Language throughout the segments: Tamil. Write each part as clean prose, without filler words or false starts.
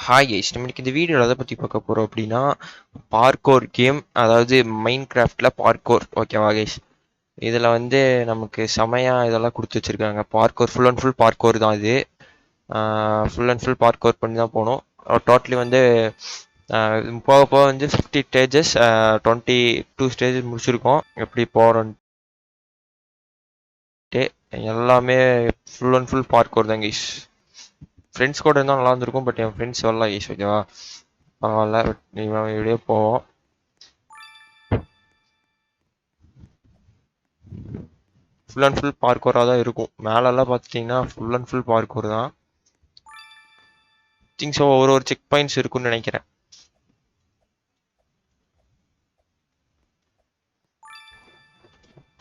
ஹாய் கைஸ், நம்மளுக்கு இந்த வீடியோவில் எதை பற்றி பார்க்க போகிறோம் அப்படின்னா பார்க்கோர் கேம், அதாவது மைண்ட் கிராஃப்டில் பார்க்கோர். ஓகேவா கைஸ்? இதில் வந்து நமக்கு செமையாக இதெல்லாம் கொடுத்து வச்சுருக்காங்க. Parkour full and full parkour தான் இது. ஃபுல் அண்ட் ஃபுல் பார்க்கோர் பண்ணி தான் போகணும். டோட்டலி வந்து போக போக வந்து 50 ஸ்டேஜஸ், 22 ஸ்டேஜஸ் முடிச்சிருக்கோம். எப்படி போகிறோன்ட்டு எல்லாமே ஃபுல் அண்ட் ஃபுல் பார்க்கோர் தான் கைஸ். ஃப்ரெண்ட்ஸ் கூட இருந்தால் நல்லா இருந்திருக்கும், பட் என் ஃப்ரெண்ட்ஸ் வரல கைஸ். ஓகேவா? பரவாயில்ல, இப்படியே போவோம். ஃபுல் அண்ட் ஃபுல் பார்க்கோராக தான் இருக்கும். மேலெல்லாம் பார்த்துட்டிங்கன்னா ஃபுல் அண்ட் ஃபுல் பார்க்கோர் தான். திங்ஸ் ஒரு செக் பாயிண்ட்ஸ் இருக்குன்னு நினைக்கிறேன்.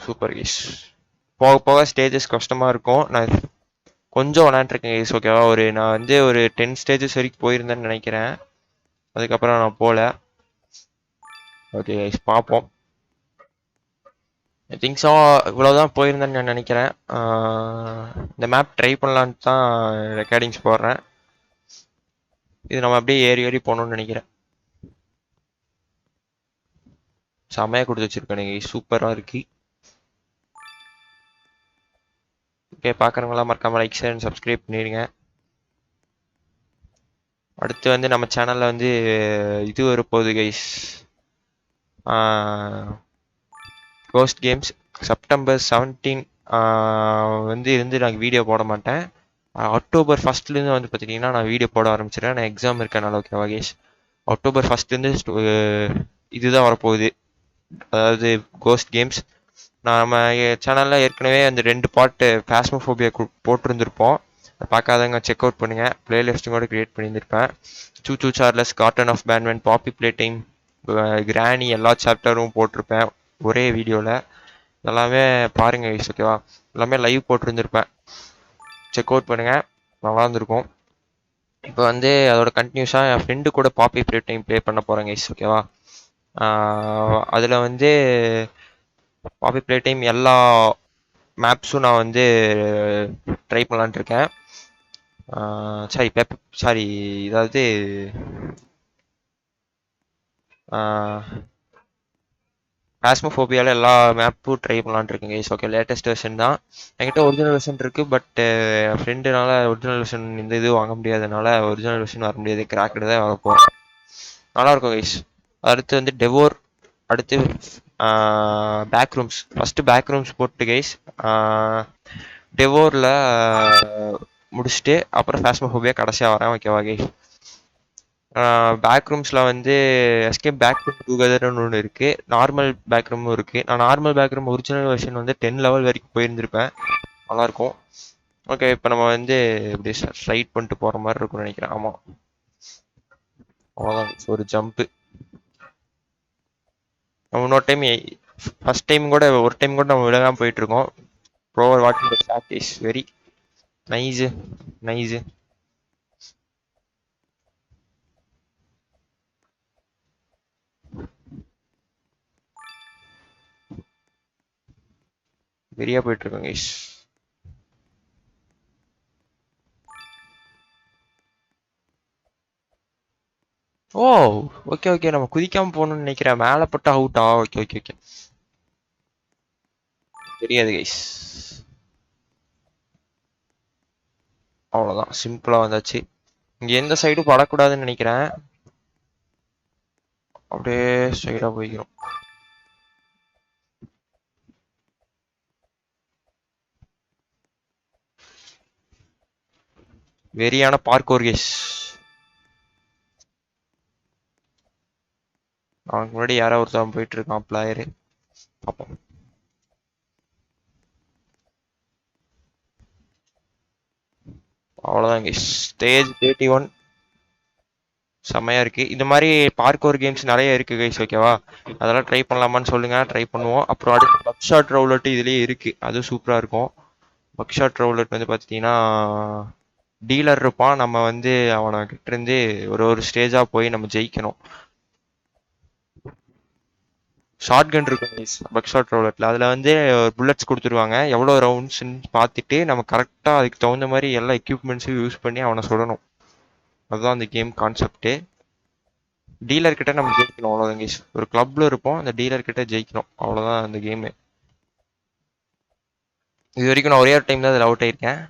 Super guys. போக போக ஸ்டேஜஸ் கஷ்டமாக இருக்கும். நான் கொஞ்சம் விளையாண்டுருக்கேன் கைஸ். ஓகேவா? நான் வந்து ஒரு 10 ஸ்டேஜஸ் வரைக்கும் போயிருந்தேன்னு நினைக்கிறேன். அதுக்கப்புறம் நான் போகல. ஓகே கைஸ், பார்ப்போம். திங்ஸோ இவ்வளோதான் போயிருந்தேன்னு நான் நினைக்கிறேன். இந்த மேப் ட்ரை பண்ணலான்ட்டு தான் ரெக்கார்டிங்ஸ் போடுறேன். இது நம்ம அப்படியே ஏறி ஏறி போகணும்னு நினைக்கிறேன். செமையாக கொடுத்து வச்சிருக்கேன் நீங்கள், சூப்பராக இருக்கு. ஓகே, பார்க்குறவங்களாம் மறக்காமல் லைக் ஷேர் அண்ட் சப்ஸ்கிரைப் பண்ணிடுங்க. அடுத்து வந்து நம்ம சேனலில் வந்து இது வரப்போகுது கைஸ், கோஸ்ட் கேம்ஸ். செப்டம்பர் 17 வந்து நாங்கள் வீடியோ போட மாட்டேன். அக்டோபர் 1 வந்து பார்த்துட்டிங்கன்னா நான் வீடியோ போட ஆரம்பிச்சிடுறேன். நான் எக்ஸாம் இருக்கனால. ஓகேவா கைஸ்? அக்டோபர் 1 இதுதான் வரப்போகுது, அதாவது கோஸ்ட் கேம்ஸ். நம்ம சேனலில் ஏற்கனவே அந்த 2 பார்ட்டு பாஸ்மோஃபோபியா போட்டிருந்துருப்போம். பார்க்காதவங்க செக் அவுட் பண்ணுங்கள். பிளேலிஸ்ட்டும் கூட க்ரியேட் பண்ணியிருந்திருப்பேன். Choo Charles, garden of Batman, poppy play time, granny எல்லா சாப்டரும் போட்டிருப்பேன் ஒரே வீடியோவில். எல்லாமே பாருங்கள் கைஸ். ஓகேவா? எல்லாமே லைவ் போட்டிருந்துருப்பேன். செக் அவுட் பண்ணுங்கள், நல்லா இருந்திருக்கும். இப்போ வந்து அதோட கண்டினியூஸாக என் ஃப்ரெண்டு கூட பாப்பி பிளே டைம் ப்ளே பண்ண போகிறேன் கைஸ். ஓகேவா? அதில் வந்து பாப்பி பிளே டைம் எல்லா மேப்ஸும் நான் வந்து ட்ரை பண்ணலான்ட்டு இருக்கேன். சாரி, இதாவது பாஸ்மோஃபோபியாவில் எல்லா மேப்பும் ட்ரை பண்ணலான்ட்டு இருக்கேன் கைஸ். ஓகே, லேட்டஸ்ட் வெர்ஷன் தான். என்கிட்ட ஒரிஜினல் வெர்ஷன் இருக்குது, பட் என் ஃப்ரெண்டுனால ஒரிஜினல் வெர்ஷன் இந்த இது வாங்க முடியாதனால ஒரிஜினல் வெர்ஷன் வர முடியாது. கிராக்கடு தான் வரப்போம். நல்லாயிருக்கும் கைஸ். அடுத்து வந்து டெவோர். அடுத்து back rooms. First back rooms போட்டு கைஸ், டெவோரில் முடிச்சுட்டு அப்புறம் பாஸ்மோஃபோபியா கடைசியாக வரேன். ஓகேவா கைஸ்? பேக் ரூம்ஸில் வந்து எஸ்கேப் பேக் ரூம் டுகெதர்னு ஒன்று இருக்குது, நார்மல் பேக் ரூமும் இருக்குது. நான் normal back room original version வந்து 10 லெவல் வரைக்கும் போயிருந்திருப்பேன். நல்லாயிருக்கும். ஓகே, இப்போ நம்ம வந்து இப்படி ஸ்லைட் பண்ணிட்டு போகிற மாதிரி இருக்கும்னு நினைக்கிறேன். ஆமாம், அவ்வளோதான். ஒரு ஜம்ப்பு. நம்ம இன்னொரு டைம், ஃபஸ்ட் டைம் கூட ஒரு டைம் கூட நம்ம விலகாமல் போயிட்டுருக்கோம். ப்ரோவர் waiting the shot is very nice nice. வெறியா போயிட்டுருக்கோம் கைஸ். ஓ, ஓகே ஓகே, நம்ம குதிக்காம போகணும்னு நினைக்கிறேன். மேலே பட்டா அவுட்டா? ஓகே ஓகே ஓகே, தெரியாது கைஸ். அவ்வளோதான், சிம்பிளாக வந்தாச்சு. இங்கே எந்த சைடும் படக்கூடாதுன்னு நினைக்கிறேன். அப்படியே ஸ்ட்ரைட்டாக போய்க்கிறோம். வெறியான பார்க்கோர் கேஸ். அவனுக்கு முன்னாடி யாரோ ஒருத்தவன் போயிட்டு இருக்கான், பிளேயரு. பார்ப்போம். அவ்வளோதான் கேஸ், ஸ்டேஜ் 31 செம்மையாக இருக்குது. இந்த மாதிரி பார்க்கோர் கேம்ஸ் நிறைய இருக்குது கைஸ். ஓகேவா? அதெல்லாம் ட்ரை பண்ணலாமான்னு சொல்லுங்கள், ட்ரை பண்ணுவோம். அப்புறம் அடுத்து பக் ஷாட் ரவுலட்டு இதுலேயே இருக்குது, அது சூப்பராக இருக்கும். பக் ஷாட் ரவுலட் வந்து பார்த்தீங்கன்னா டீலர் இருப்பான். நம்ம வந்து அவனை கிட்டேருந்து ஒரு ஸ்டேஜாக போய் நம்ம ஜெயிக்கணும். ஷார்ட் கன் இருக்கும் கைஸ் பக் ஷாட் ரவுலட்டில். அதில் வந்து புல்லட்ஸ் கொடுத்துருவாங்க. எவ்வளோ ரவுண்ட்ஸ்ன்னு பார்த்துட்டு நம்ம கரெக்டாக அதுக்கு தகுந்த மாதிரி எல்லா எக்யூப்மெண்ட்ஸையும் யூஸ் பண்ணி அவனை சுடணும். அதுதான் அந்த கேம் கான்செப்டே. டீலர் கிட்ட நம்ம ஜெயிக்கணும், அவ்வளோதான் கைஸ். ஒரு கிளப்ல இருப்போம், அந்த டீலர் கிட்ட ஜெயிக்கணும், அவ்வளோதான் அந்த கேமு. இது வரைக்கும் நான் ஒரே ஒரு டைம் தான் அதில் அவுட் ஆயிருக்கேன்.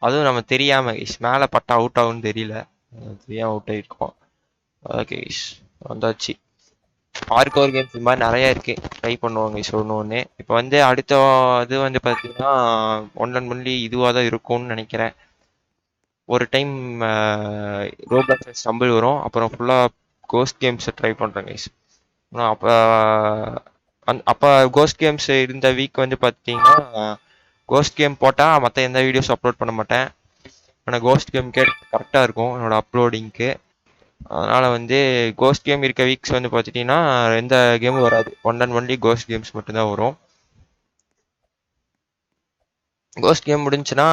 அதுவும் நம்ம தெரியாம கைஸ், மேலே பட்டா அவுட் ஆகும்னு தெரியல, தெரியாம அவுட் ஆயிருக்கோம். ஓகே கைஸ், வந்தாச்சு. பார்க்கோர் கேம்ஸ் இது மாதிரி நிறைய இருக்கு, ட்ரை பண்ணுவாங்க கைஸ் ஒன்று ஒன்று. இப்போ வந்து அடுத்த இது வந்து பார்த்தீங்கன்னா ஒன் அண்ட் ஒன்லி இதுவாக தான் இருக்கும்னு நினைக்கிறேன். ஒரு டைம் ரோபாக்ஸ் ஸ்டம்பிள் வரும், அப்புறம் ஃபுல்லாக கோஸ்ட் கேம்ஸை ட்ரை பண்ணுறேன் கைஸ். அப்போ அப்போ கோஸ்ட் கேம்ஸ் இருந்த வீக் வந்து பார்த்தீங்கன்னா கோஸ்ட் கேம் போட்டால் மற்ற எந்த வீடியோஸ் அப்லோட் பண்ண மாட்டேன். ஆனால் கோஸ்ட் கேம் கரெக்டாக இருக்கும் என்னோட அப்லோடிங்க்கு. அதனால் வந்து கோஸ்ட் கேம் இருக்க வீக்ஸ் வந்து பார்த்துட்டிங்கன்னா எந்த கேமும் வராது, one and only ghost games மட்டும்தான் வரும். கோஸ்ட் கேம் முடிஞ்சுன்னா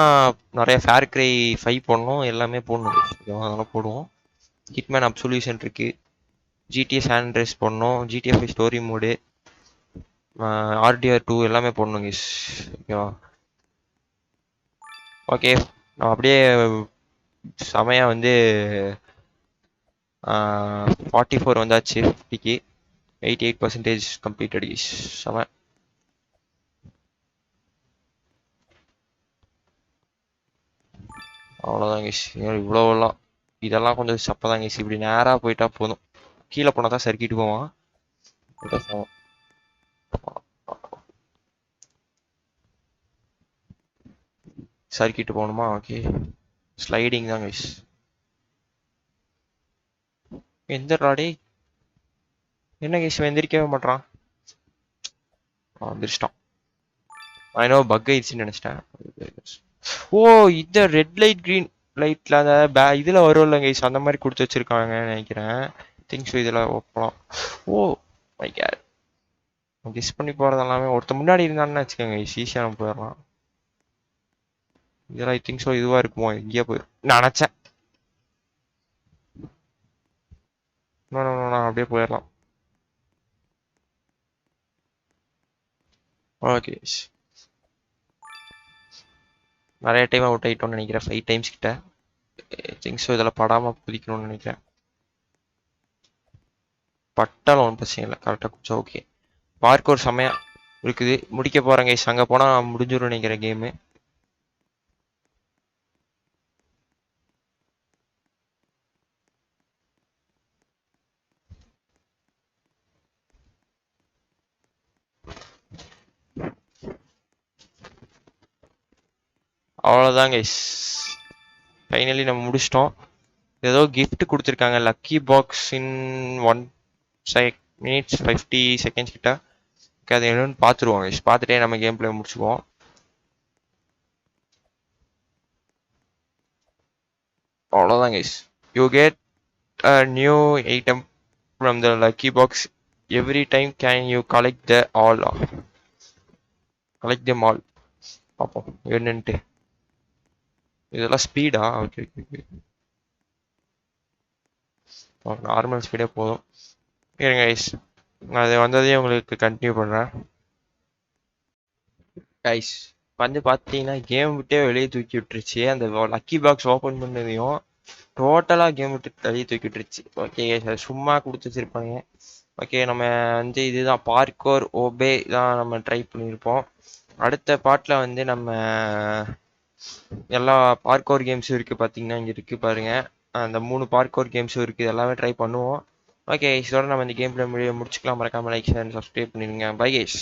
நிறைய ஃபேர் கிரை 5 போடணும், எல்லாமே போடணும், அதெல்லாம் போடுவோம். ஹிட்மேன் அப்சொல்யூஷன் இருக்கு, ஜிடிஏ சான் அண்ட்ரேஸ் போடணும், ஜிடிஏ 5 ஸ்டோரி மோடு, ஆர்டிஆர் 2 எல்லாமே போடணும் கைஸ். ஓகேவா? ஓகே, நம்ம அப்படியே செமையாக வந்து 44 வந்தாச்சு 50க்கு. 88% கம்ப்ளீட்டட் கைஸ், செம. அவ்வளோதான் கைஸ், இவ்வளோலாம் இதெல்லாம் கொஞ்சம் சப்பதான் கைஸ். இப்படி நேராக போயிட்டா போதும், கீழே போனால் தான் சறுக்கிட்டு போவான். சறுக்கிட்டு போகணுமா? ஓகே, ஸ்லைடிங் தான் கைஸ். எந்த ராடி என்ன கைஸ், எந்திரிக்கவே மாட்டான். வந்துருச்சிட்டான். நான் என்ன பக் ஆயிடுச்சுன்னு நினச்சிட்டேன். ஓ, இந்த ரெட் லைட் கிரீன் லைட்ல அந்த இதுல வரும்ல கைஸ், அந்த மாதிரி கொடுத்து வச்சிருக்காங்கன்னு நினைக்கிறேன். திங்ஸ் இதில் ஓப்பலாம். ஓ மை கேட், கெஸ் பண்ணி போகிறது எல்லாமே ஒருத்த முன்னாடி இருந்தான்னு வச்சுக்கோங்க கைஸ், ஈஸியாக நம்ம போயிடலாம். இதெல்லாம் ஐ திங்க் ஸோ இதுவாக இருக்குமோ, எங்கேயே போயிடும் நினச்சேன். நான் அப்படியே போயிடலாம். ஓகே, நிறைய டைம் அவுட் ஆகிட்டோம்னு நினைக்கிறேன், 5 டைம்ஸ் கிட்ட. திங்ஸ் இதெல்லாம் படாமல் குதிக்கணும்னு நினைக்கிறேன். பட்டாலும் ஒன்றும் பிரச்சனை இல்லை, கரெக்டாக குடிச்சா ஓகே. பார்க்கோர் செமையாக இருக்குது, முடிக்க போகிறேன் கைஸ். அங்கே போனால் முடிஞ்சிடும் நினைக்கிறேன் கேமு. அவ்வளோதான் கைஸ், ஃபைனலி நம்ம முடிச்சிட்டோம். ஏதோ கிஃப்ட் கொடுத்துருக்காங்க, லக்கி பாக்ஸ் இன் 1 minutes 50 seconds கிட்ட. அது என்னன்னு பார்த்துருவோம் கைஸ், பார்த்துட்டே நம்ம கேம் பிளே முடிச்சுக்குவோம். அவ்வளோதான் guys, you get a new item from the lucky box every time. Can you collect them all? பார்ப்போம் என்னன்ட்டு. இதெல்லாம் ஸ்பீடா? ஓகே ஓகே ஓகே, நார்மல் ஸ்பீடே போதும். இருங்க கைஸ், அது வந்ததையும் உங்களுக்கு கண்டினியூ பண்ணுறேன். கைஸ் வந்து பார்த்தீங்கன்னா கேம் விட்டே வெளியே தூக்கி விட்டுருச்சு. அந்த லக்கி பாக்ஸ் ஓப்பன் பண்ணதையும் டோட்டலாக கேம் விட்டு வெளியே தூக்கி விட்டுருச்சு. ஓகே கைஸ், சும்மா கொடுத்து வச்சிருப்பாங்க. ஓகே, நம்ம வந்து இதுதான் பார்க்கோர் ஓபே தான் நம்ம ட்ரை பண்ணியிருப்போம். அடுத்த பார்ட்டில் வந்து நம்ம எல்லா பார்க்கோர் கேம்ஸும் இருக்குது பார்த்தீங்கன்னா, இங்கே இருக்குது பாருங்கள். அந்த 3 பார்க்கோர் கேம்ஸும் இருக்குது, எல்லாமே ட்ரை பண்ணுவோம். ஓகே, இதோட நம்ம இந்த கேம் பிளே முடிச்சுக்கலாம். மறக்காமல் லைக் ஷேர் சப்ஸ்கிரைப் பண்ணிடுங்க. Bye guys.